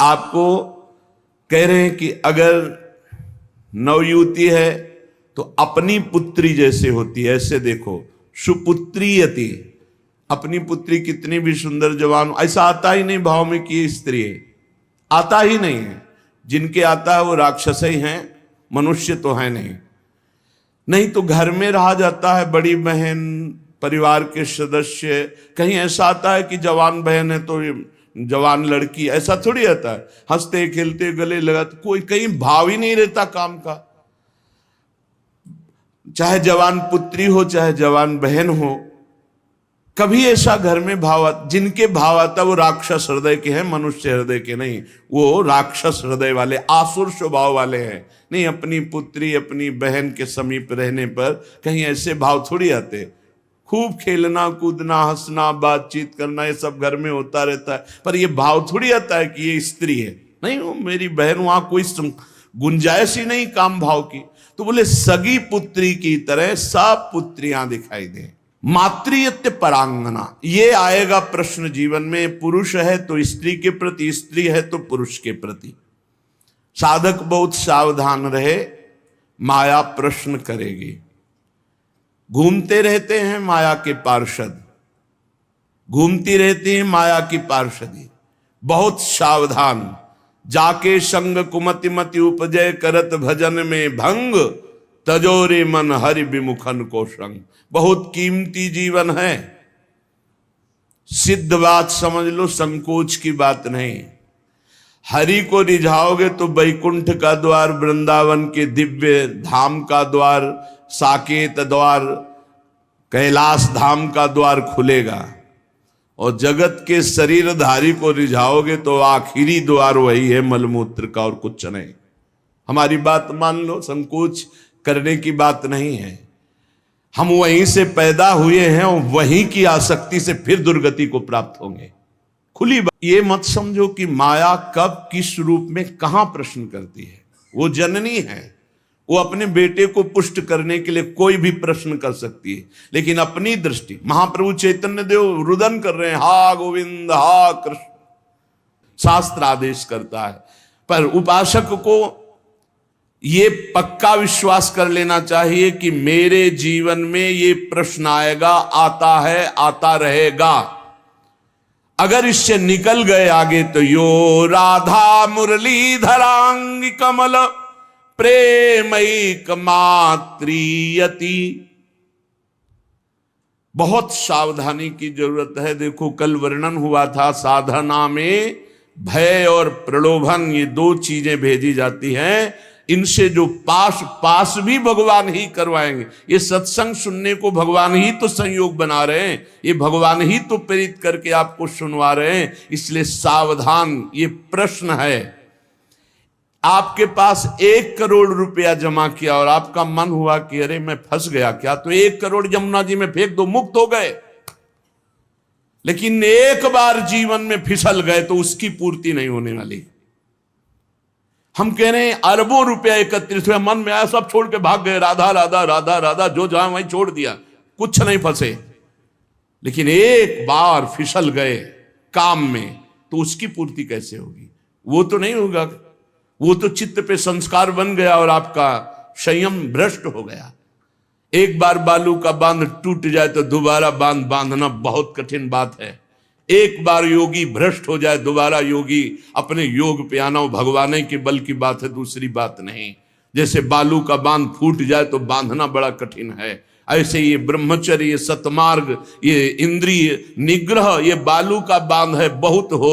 आपको कह रहे हैं कि अगर नवयुवती है तो अपनी पुत्री जैसे होती है, ऐसे देखो, सुपुत्रीयति, अपनी पुत्री कितनी भी सुंदर जवान, ऐसा आता ही नहीं भाव में कि ये स्त्री है, आता ही नहीं है। जिनके आता है वो राक्षस ही हैं, मनुष्य तो है नहीं। नहीं तो घर में रहा जाता है, बड़ी बहन, परिवार के सदस्य, कहीं ऐसा आता है कि जवान बहन है तो जवान लड़की, ऐसा थोड़ी आता है। हंसते खेलते गले लगाते, कोई कहीं भाव ही नहीं रहता काम का। चाहे जवान पुत्री हो चाहे जवान बहन हो, कभी ऐसा घर में भाव, जिनके भाव आता वो राक्षस हृदय के हैं, मनुष्य हृदय के नहीं। वो राक्षस हृदय वाले, आसुर स्वभाव वाले हैं। नहीं, अपनी पुत्री अपनी बहन के समीप रहने पर कहीं ऐसे भाव थोड़ी आते। खूब खेलना कूदना हंसना बातचीत करना ये सब घर में होता रहता है, पर ये भाव थोड़ी आता है कि ये स्त्री है। नहीं, वो मेरी बहन, वहां कोई गुंजाइश ही नहीं काम भाव की। तो बोले सगी पुत्री की तरह सब पुत्रियां दिखाई दे। मातृयत्य परांगना, ये आएगा प्रश्न जीवन में। पुरुष है तो स्त्री के प्रति, स्त्री है तो पुरुष के प्रति। साधक बहुत सावधान रहे, माया प्रश्न करेगी। घूमते रहते हैं माया के पार्षद, घूमती रहती है माया की पार्षदी। बहुत सावधान, जाके संग कुमति मति उपजय करत भजन में भंग, तजोरे मन हरि विमुखन को संग। बहुत कीमती जीवन है, सिद्ध बात समझ लो, संकोच की बात नहीं। हरि को रिझाओगे तो वैकुंठ का द्वार, वृंदावन के दिव्य धाम का द्वार, साकेत द्वार, कैलाश धाम का द्वार खुलेगा। और जगत के शरीरधारी को रिझाओगे तो आखिरी द्वार वही है, मलमूत्र का, और कुछ नहीं। हमारी बात मान लो, संकोच करने की बात नहीं है। हम वहीं से पैदा हुए हैं और वहीं की आसक्ति से फिर दुर्गति को प्राप्त होंगे। खुली बात, ये मत समझो कि माया कब किस रूप में कहां प्रश्न करती है। वो जननी है, वो अपने बेटे को पुष्ट करने के लिए कोई भी प्रश्न कर सकती है, लेकिन अपनी दृष्टि, महाप्रभु चैतन्य देव रुदन कर रहे हैं, हा गोविंद हा कृष्ण, शास्त्र आदेश करता है। पर उपासक को ये पक्का विश्वास कर लेना चाहिए कि मेरे जीवन में ये प्रश्न आएगा, आता है, आता रहेगा। अगर इससे निकल गए आगे तो यो राधा मुरलीधरांग कमल प्रेमैक मातृयति। बहुत सावधानी की जरूरत है। देखो, कल वर्णन हुआ था, साधना में भय और प्रलोभन, ये दो चीजें भेजी जाती हैं। इनसे जो पास भी भगवान ही करवाएंगे। ये सत्संग सुनने को भगवान ही तो संयोग बना रहे हैं, ये भगवान ही तो प्रेरित करके आपको सुनवा रहे हैं। इसलिए सावधान, ये प्रश्न है। आपके पास 1 करोड़ रुपया जमा किया और आपका मन हुआ कि अरे मैं फंस गया क्या, तो 1 करोड़ यमुना जी में फेंक दो, मुक्त हो गए। लेकिन एक बार जीवन में फिसल गए तो उसकी पूर्ति नहीं होने वाली। हम कह रहे हैं अरबों रुपया एकत्रित हुआ, मन में आया सब छोड़ के भाग गए, राधा राधा राधा राधा, जो जहां वहीं छोड़ दिया, कुछ नहीं फंसे। लेकिन एक बार फिसल गए काम में तो उसकी पूर्ति कैसे होगी? वो तो नहीं होगा, वो तो चित्त पे संस्कार बन गया और आपका संयम भ्रष्ट हो गया। एक बार बालू का बांध टूट जाए तो दोबारा बांध बांधना बहुत कठिन बात है। एक बार योगी भ्रष्ट हो जाए, दोबारा योगी अपने योग पे आना भगवान के बल की बात है, दूसरी बात नहीं। जैसे बालू का बांध फूट जाए तो बांधना बड़ा कठिन है, ऐसे ये ब्रह्मचर्य, ये सतमार्ग, ये इंद्रिय निग्रह, ये बालू का बांध है, बहुत हो